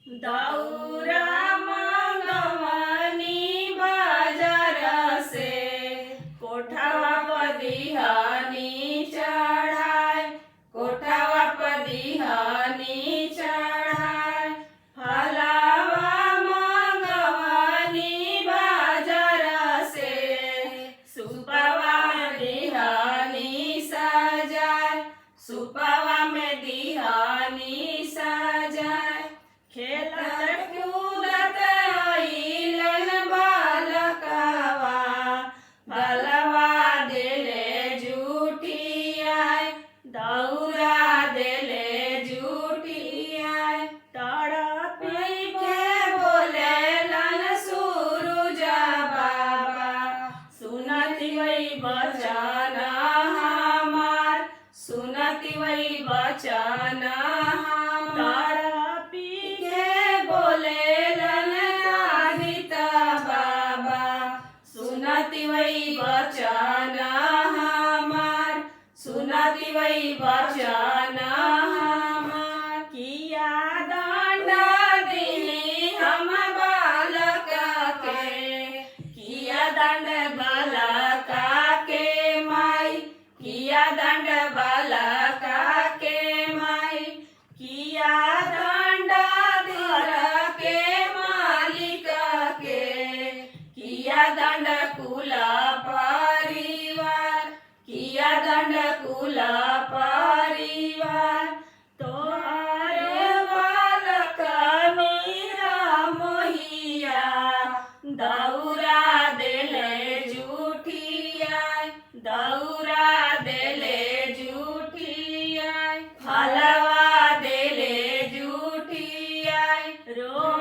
दौरा मंगवनी बाजार से, कोठवा पदिहनी चढ़ाए, कोठवा पदिहनी चढ़ाए। फलवा मंगवनी बाजार से, सुपवा में दिहनी सजाए, सुपवा में दिहनी सजाए। खेलत कूदत अइलन बालकवा, बलवा देले जुटियाए, दौरा देले जुटियाए। तड़पी के बोलेलन सूरुज बाबा, सुनती वही बचन हमार, सुनती वही बचन हमार। सुनती वही बचन हमार, सुनती वही बचन हमार। किया दंड दिनी हम बालक के, किया दंड बालक के माई, किया दंड बालक के माई। किया दंड घर के मालिक के, किया दंड कुल परिवार, किया दंड कुल परिवार। तोहरे बालक मीरा मोहिया, दौरा देले जुठियाए, दौरा देले जुठियाए। फलवा देले जुठियाए। रो